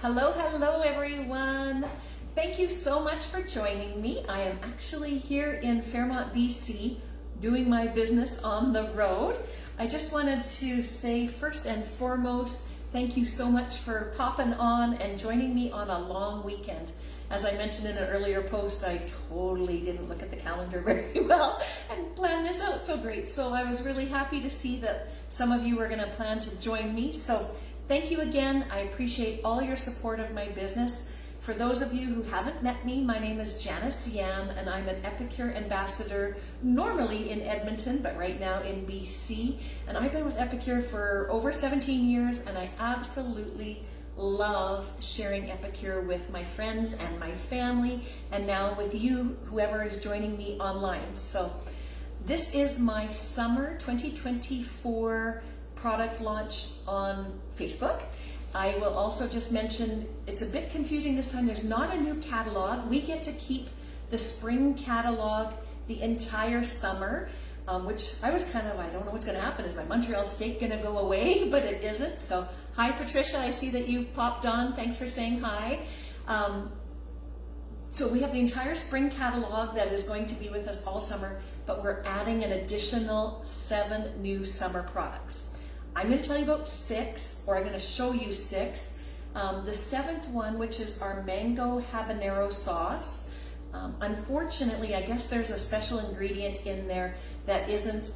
Hello, hello everyone. Thank you so much for joining me. I am actually here in Fairmont, BC, doing my business on the road. I just wanted to say first and foremost, thank you so much for popping on and joining me on a long weekend. As I mentioned in an earlier post, I totally didn't look at the calendar very well and plan this out so great. So I was really happy to see that some of you were going to plan to join me. So thank you again. I appreciate all your support of my business. For those of you who haven't met me, my name is Janice Yam and I'm an Epicure Ambassador, normally in Edmonton, but right now in BC. And I've been with Epicure for over 17 years and I absolutely love sharing Epicure with my friends and my family, and now with you, whoever is joining me online. So this is my summer 2024 product launch on Facebook. I will also just mention, it's a bit confusing this time, there's not a new catalog. We get to keep the spring catalog the entire summer, which I was kind of, I don't know what's going to happen. Is my Montreal steak going to go away? But it isn't. So hi Patricia, I see that you've popped on. Thanks for saying hi. So we have the entire spring catalog that is going to be with us all summer, but we're adding an additional 7 new summer products. I'm going to tell you about 6, or I'm going to show you 6. The 7th one, which is our mango habanero sauce. Unfortunately, I guess there's a special ingredient in there that isn't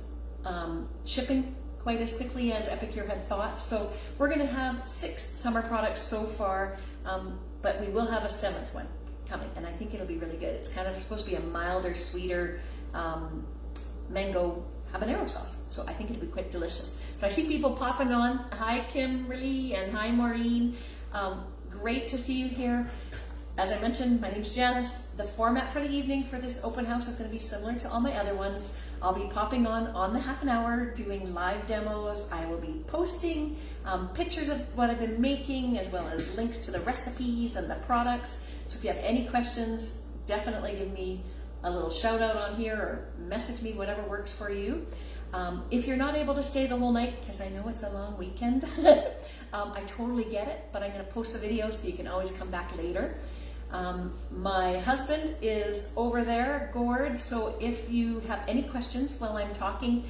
shipping quite as quickly as Epicure had thought. So we're going to have 6 summer products so far, but we will have a 7th one coming, and I think it'll be really good. It's kind of supposed to be a milder, sweeter mango habanero sauce. So I think it'll be quite delicious. So I see people popping on. Hi Kimberly and hi Maureen. Great to see you here. As I mentioned, my name's Janice. The format for the evening for this open house is going to be similar to all my other ones. I'll be popping on the half an hour, doing live demos. I will be posting pictures of what I've been making, as well as links to the recipes and the products. So if you have any questions, definitely give me a little shout out on here or message me, whatever works for you. If you're not able to stay the whole night, because I know it's a long weekend, I totally get it, but I'm going to post the video so you can always come back later. My husband is over there, Gord, so if you have any questions while I'm talking,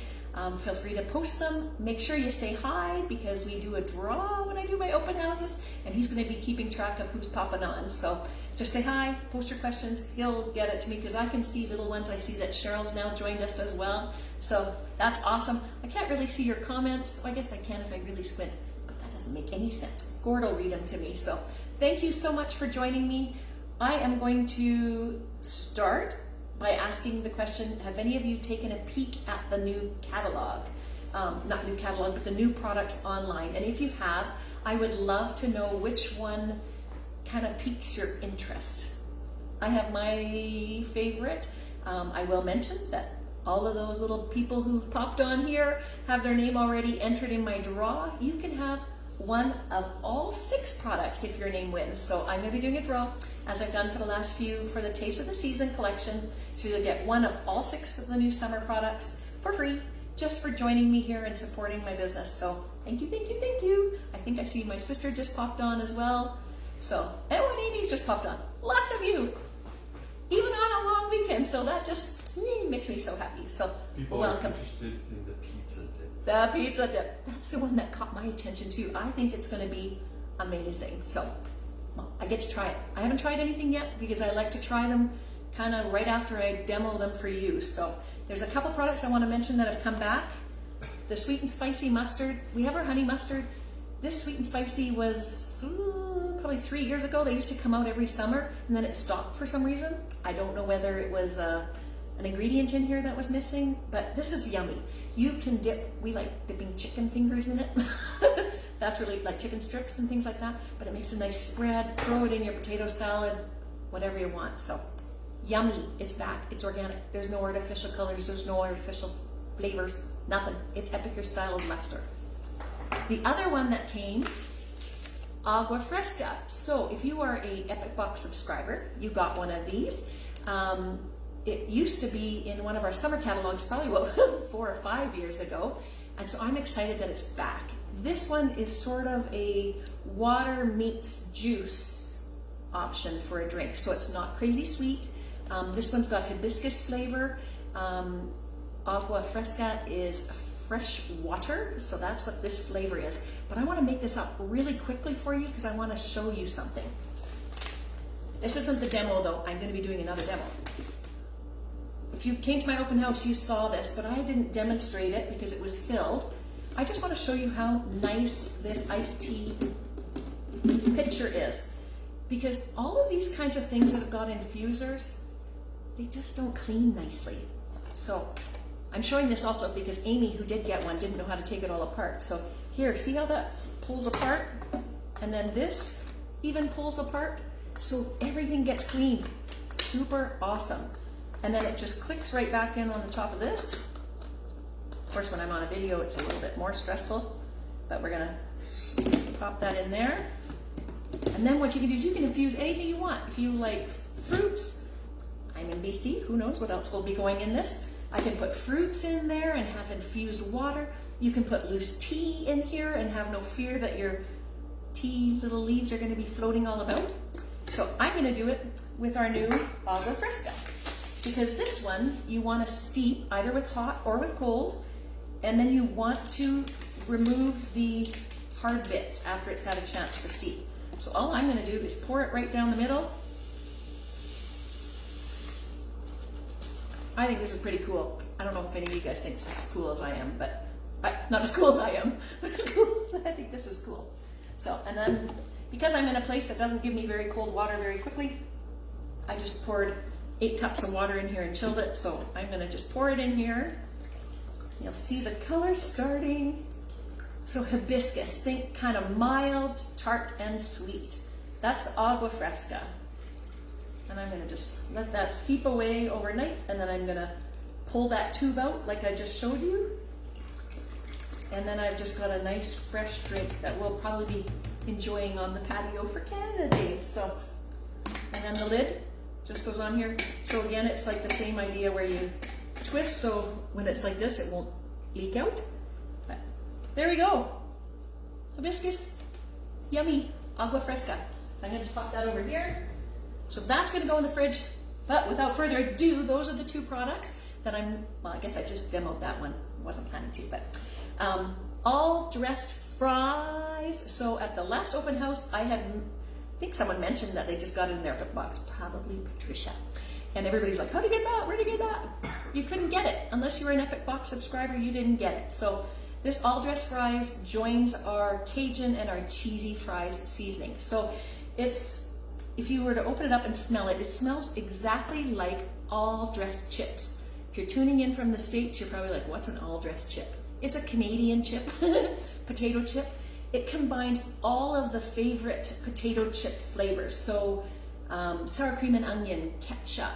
feel free to post them. Make sure you say hi, because we do a draw when I do my open houses, and he's going to be keeping track of who's popping on. So just say hi, post your questions, he'll get it to me, because I can see little ones. I see that Cheryl's now joined us as well, so that's awesome. I can't really see your comments. Well, I guess I can if I really squint, but that doesn't make any sense. Gord will read them to me. So thank you so much for joining me. I am going to start by asking the question, have any of you taken a peek at the new catalog? Not new catalog, but the new products online. And if you have, I would love to know which one kind of piques your interest. I have my favorite. I will mention that all of those little people who've popped on here have their name already entered in my draw. You can have one of all 6 products if your name wins. So I'm going to be doing a draw, as I've done for the last few for the Taste of the Season collection. So you'll get one of all 6 of the new summer products for free, just for joining me here and supporting my business. So thank you, thank you, thank you. I think I see my sister just popped on as well. So, and Amy's just popped on. Lots of you, even on a long weekend. So that just makes me so happy. So people welcome. Are interested in the pizza dip. The pizza dip. That's the one that caught my attention too. I think it's going to be amazing. So, well, I get to try it. I haven't tried anything yet because I like to try them kind of right after I demo them for you. So there's a couple products I want to mention that have come back. The sweet and spicy mustard. We have our honey mustard. This sweet and spicy was probably 3 years ago. They used to come out every summer, and then it stopped for some reason. I don't know whether it was an ingredient in here that was missing, but this is yummy. You can dip, we like dipping chicken fingers in it. That's really like chicken strips and things like that, but it makes a nice spread. Throw it in your potato salad, whatever you want. So yummy, it's back, it's organic. There's no artificial colors, there's no artificial flavors, nothing. It's Epicure style mustard. The other one that came, Agua Fresca. So if you are a Epic Box subscriber, you got one of these. It used to be in one of our summer catalogs probably 4 or 5 years ago, and so I'm excited that it's back. This one is sort of a water meets juice option for a drink, so it's not crazy sweet. This one's got hibiscus flavor. Agua fresca is fresh water, so that's what this flavor is. But I want to make this up really quickly for you because I want to show you something. This isn't the demo though, I'm going to be doing another demo. If you came to my open house, you saw this, but I didn't demonstrate it because it was filled. I just want to show you how nice this iced tea pitcher is. Because all of these kinds of things that have got infusers, they just don't clean nicely. So I'm showing this also because Amy, who did get one, didn't know how to take it all apart. So here, see how that pulls apart? And then this even pulls apart. So everything gets clean. Super awesome. And then it just clicks right back in on the top of this. Of course, when I'm on a video, it's a little bit more stressful, but we're gonna pop that in there. And then what you can do is you can infuse anything you want. If you like fruits, I'm in BC, who knows what else will be going in this. I can put fruits in there and have infused water. You can put loose tea in here and have no fear that your tea little leaves are gonna be floating all about. So I'm gonna do it with our new Agua Fresca. Because this one, you wanna steep either with hot or with cold, and then you want to remove the hard bits after it's had a chance to steep. So all I'm gonna do is pour it right down the middle. I think this is pretty cool. I don't know if any of you guys think this is as cool as I am, but not as cool as I am, but I think this is cool. So, and then because I'm in a place that doesn't give me very cold water very quickly, I just poured 8 cups of water in here and chilled it. So I'm gonna just pour it in here. You'll see the color starting. So hibiscus, think kind of mild, tart, and sweet. That's the Agua Fresca. And I'm gonna just let that steep away overnight, and then I'm gonna pull that tube out like I just showed you. And then I've just got a nice fresh drink that we'll probably be enjoying on the patio for Canada Day. So, and then the lid just goes on here. So again, it's like the same idea where you twist, so when it's like this, it won't leak out. But there we go. Hibiscus, yummy, Agua Fresca. So I'm gonna just pop that over here. So that's gonna go in the fridge. But without further ado, those are the 2 products that well, I guess I just demoed that one. I wasn't planning to, but all dressed fries. So at the last open house, I think someone mentioned that they just got it in their box, probably Patricia. And everybody's like, how'd you get that? Where'd you get that? You couldn't get it. Unless you were an Epic Box subscriber, you didn't get it. So this all dressed fries joins our Cajun and our cheesy fries seasoning. So it's, if you were to open it up and smell it, it smells exactly like all dressed chips. If you're tuning in from the States, you're probably like, what's an all dressed chip? It's a Canadian chip, potato chip. It combines all of the favorite potato chip flavors. So sour cream and onion, ketchup,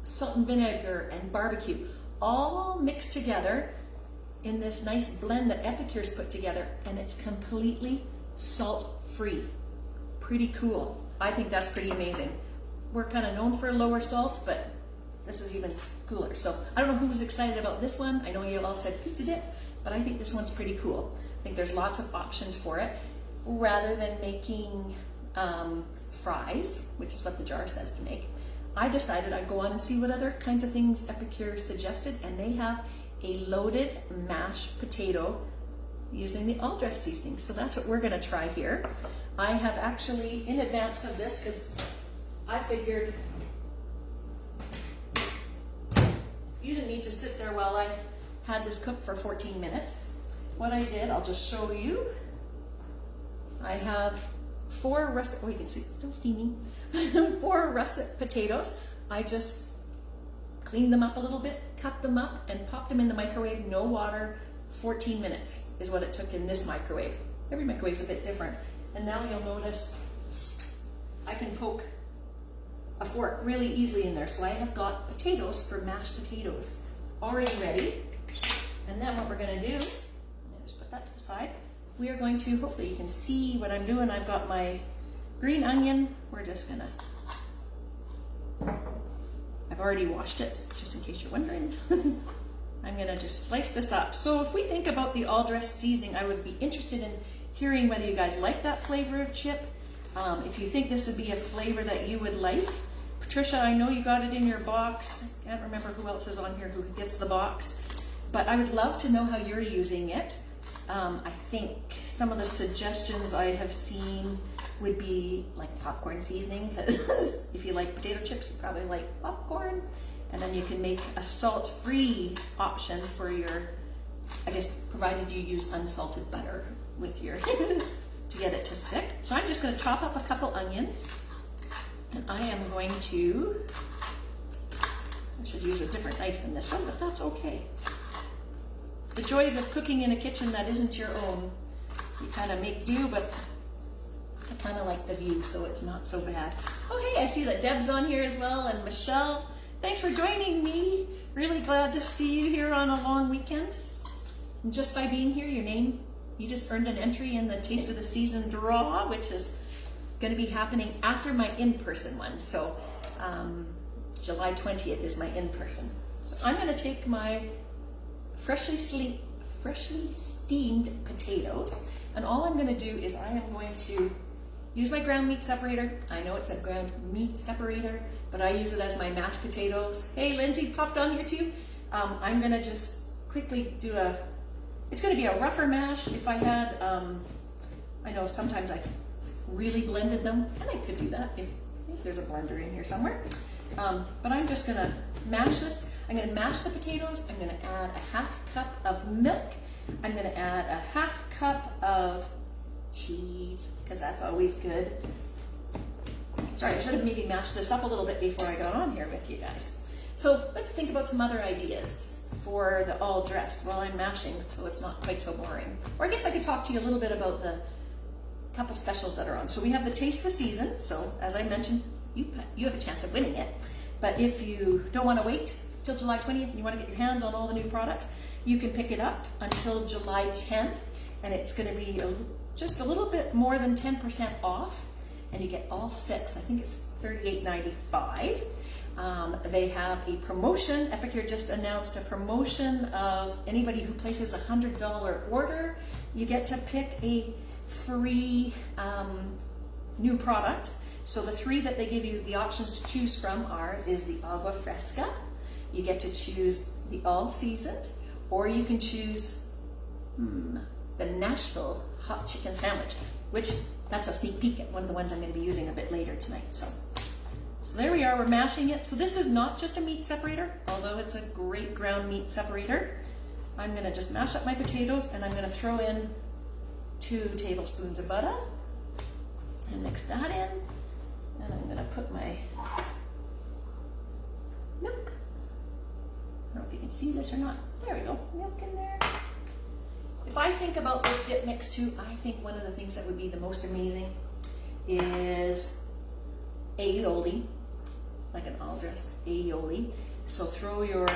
salt and vinegar, and barbecue, all mixed together in this nice blend that Epicure's put together, and it's completely salt-free. Pretty cool. I think that's pretty amazing. We're kind of known for lower salt, but this is even cooler. So I don't know who was excited about this one. I know you all said pizza dip, but I think this one's pretty cool. I think there's lots of options for it. Rather than making fries, which is what the jar says to make, I decided I'd go on and see what other kinds of things Epicure suggested, and they have a loaded mashed potato using the all dress seasoning. So that's what we're gonna try here. I have actually, in advance of this, because I figured you didn't need to sit there while I had this cooked for 14 minutes. What I did, I'll just show you. I have 4 russet, oh you can see it's still steaming, 4 russet potatoes. I just cleaned them up a little bit, cut them up, and popped them in the microwave, no water. 14 minutes is what it took in this microwave. Every microwave's a bit different. And now you'll notice I can poke a fork really easily in there. So I have got potatoes for mashed potatoes already ready. And then what we're gonna do, just put that to the side. We are going to, hopefully you can see what I'm doing. I've got my green onion. We're just gonna, I've already washed it, just in case you're wondering. I'm gonna just slice this up. So if we think about the all-dressed seasoning, I would be interested in hearing whether you guys like that flavor of chip. If you think this would be a flavor that you would like. Patricia, I know you got it in your box. I can't remember who else is on here who gets the box, but I would love to know how you're using it. I think some of the suggestions I have seen would be like popcorn seasoning, because if you like potato chips, you probably like popcorn. And then you can make a salt-free option for your, I guess, provided you use unsalted butter with your, to get it to stick. So I'm just gonna chop up a couple onions, and I am going to, I should use a different knife than this one, but that's okay. The joys of cooking in a kitchen that isn't your own. You kind of make do, but I kind of like the view, so it's not so bad. Oh, hey, I see that Deb's on here as well, and Michelle. Thanks for joining me. Really glad to see you here on a long weekend. And just by being here, your name, you just earned an entry in the Taste of the Season draw, which is going to be happening after my in-person one. So July 20th is my in-person. So I'm going to take my freshly steamed potatoes, and all I'm going to do is I am going to use my ground meat separator. I know it's a ground meat separator, but I use it as my mashed potatoes. Hey, Lindsay popped on here too. I'm gonna just quickly do it's gonna be a rougher mash. If I had, I know sometimes I've really blended them, and I could do that if there's a blender in here somewhere. But I'm just gonna mash this. I'm gonna mash the potatoes. I'm gonna add a half cup of milk. I'm gonna add a half cup of cheese, because that's always good. Sorry, I should have maybe mashed this up a little bit before I got on here with you guys. So let's think about some other ideas for the all dressed while I'm mashing, so it's not quite so boring. Or I guess I could talk to you a little bit about the couple specials that are on. So we have the Taste the Season. So as I mentioned, you have a chance of winning it. But if you don't want to wait till July 20th and you want to get your hands on all the new products, you can pick it up until July 10th, and it's going to be just a little bit more than 10% off, and you get all 6. I think it's $38.95. They have a promotion. Epicure just announced a promotion of anybody who places a $100 order, you get to pick a free new product. So the 3 that they give you the options to choose from is the Agua Fresca. You get to choose the All Seasoned, or you can choose the Nashville Hot Chicken Sandwich, which that's a sneak peek at one of the ones I'm going to be using a bit later tonight. So there we are, we're mashing it. So this is not just a meat separator, although it's a great ground meat separator. I'm going to just mash up my potatoes, and I'm going to throw in 2 tablespoons of butter and mix that in. And I'm going to put my milk. I don't know if you can see this or not. There we go, milk in there. If I think about this dip mix too, I think one of the things that would be the most amazing is aioli, like an all-dressed aioli. So throw your, you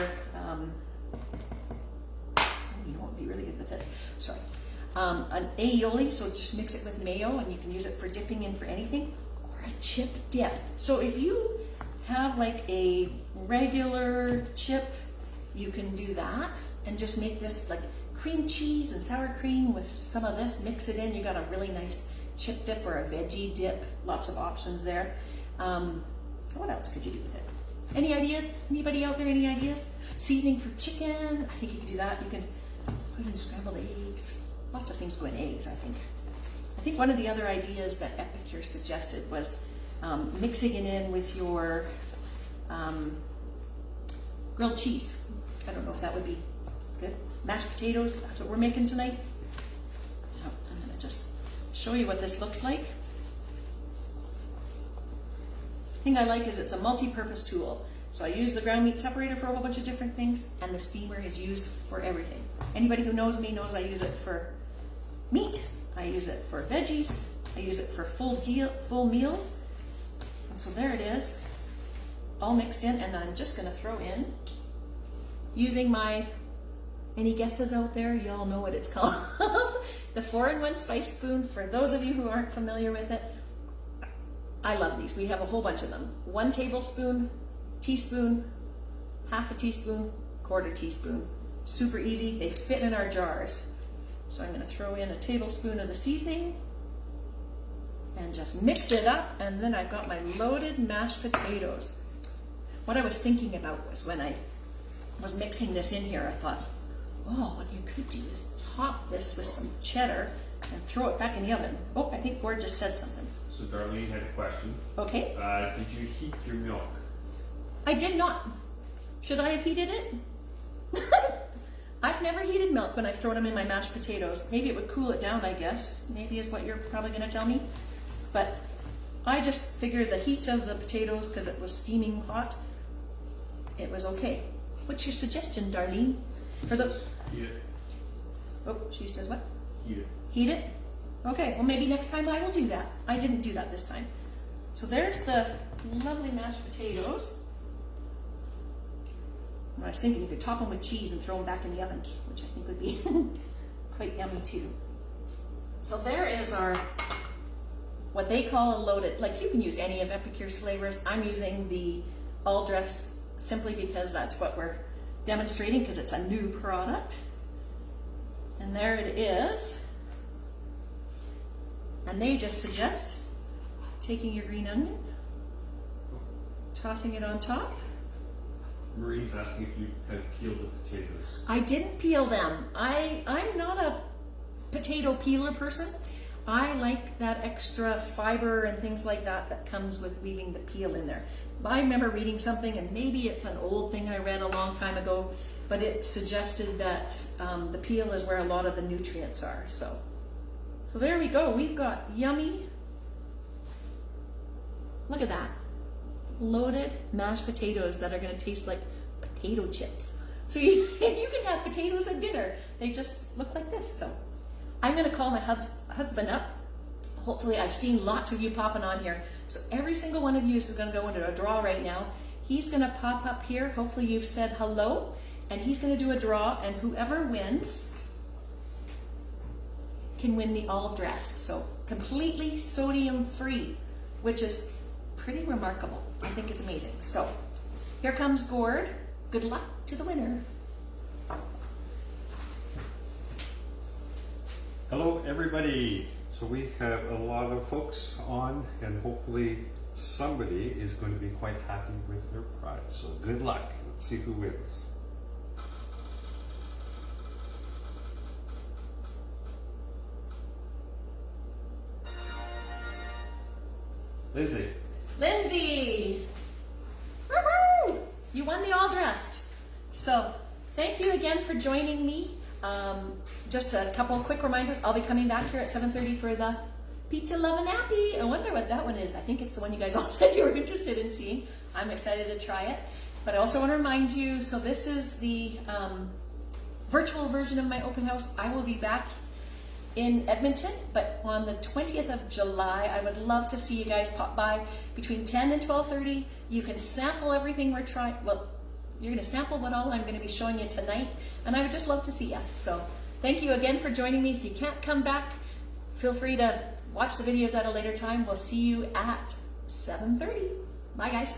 know what would be really good with it? Sorry. An aioli, so just mix it with mayo, and you can use it for dipping in for anything, or a chip dip. So if you have like a regular chip, you can do that and just make this like cream cheese and sour cream with some of this, mix it in, you got a really nice chip dip or a veggie dip. Lots of options there. What else could you do with it? Any ideas? Anybody out there, any ideas? Seasoning for chicken, I think you could do that. You could put in scrambled eggs. Lots of things go in eggs, I think. I think one of the other ideas that Epicure suggested was mixing it in with your grilled cheese. I don't know if that would be good. Mashed potatoes, that's what we're making tonight. So I'm gonna just show you what this looks like. The thing I like is it's a multi-purpose tool. So I use the ground meat separator for a whole bunch of different things, and the steamer is used for everything. Anybody who knows me knows I use it for meat, I use it for veggies, I use it for full meals. And so there it is, all mixed in, and then I'm just gonna throw in, using my, any guesses out there? You all know what it's called. The 4-in-1 spice spoon. For those of you who aren't familiar with it, I love these. We have a whole bunch of them. 1 tablespoon, teaspoon, half a teaspoon, 1/4 teaspoon. Super easy, they fit in our jars. So I'm gonna throw in a tablespoon of the seasoning and just mix it up, and then I've got my loaded mashed potatoes. What I was thinking about was when I was mixing this in here, I thought, oh, what you could do is top this with some cheddar and throw it back in the oven. Oh, I think Ford just said something. So Darlene had a question. Okay. Did you heat your milk? I did not. Should I have heated it? I've never heated milk when I've thrown them in my mashed potatoes. Maybe it would cool it down, I guess. Maybe is what you're probably gonna tell me. But I just figured the heat of the potatoes, because it was steaming hot, it was okay. What's your suggestion, Darlene? For the... Heat it. Oh, she says what? Heat it. Heat it? Okay, well maybe next time I will do that. I didn't do that this time. So there's the lovely mashed potatoes. I was thinking you could top them with cheese and throw them back in the oven, which I think would be quite yummy too. So there is our, what they call a loaded, like you can use any of Epicure's flavors. I'm using the all dressed simply because that's what we're demonstrating, because it's a new product. And there it is. And they just suggest taking your green onion, tossing it on top. Marine's asking if you had peeled the potatoes. I didn't peel them. I'm not a potato peeler person. I like that extra fiber and things like that that comes with leaving the peel in there. I remember reading something, and maybe it's an old thing I read a long time ago, but it suggested that the peel is where a lot of the nutrients are. So there we go. We've got yummy, look at that, loaded mashed potatoes that are going to taste like potato chips. So you can have potatoes at dinner. They just look like this. So I'm going to call my husband up. Hopefully, I've seen lots of you popping on here. So every single one of you is going to go into a draw right now. He's going to pop up here. Hopefully you've said hello, and he's going to do a draw, and whoever wins can win the all dressed. So completely sodium free, which is pretty remarkable. I think it's amazing. So here comes Gord. Good luck to the winner. Hello everybody. So we have a lot of folks on, and hopefully somebody is going to be quite happy with their prize. So good luck. Let's see who wins. Lindsay. Lindsay! Woohoo! You won the all dressed. So thank you again for joining me. Just a couple of quick reminders. I'll be coming back here at 7:30 for the Pizza Love and Happy. I wonder what that one is. I think it's the one you guys all said you were interested in seeing. I'm excited to try it. But I also want to remind you, so this is the virtual version of my open house. I will be back in Edmonton, but on the 20th of July, I would love to see you guys pop by between 10 and 12:30. You can sample everything we're trying. Well, you're going to sample what all I'm going to be showing you tonight, and I would just love to see you. So thank you again for joining me. If you can't come back, feel free to watch the videos at a later time. We'll see you at 7:30. Bye, guys.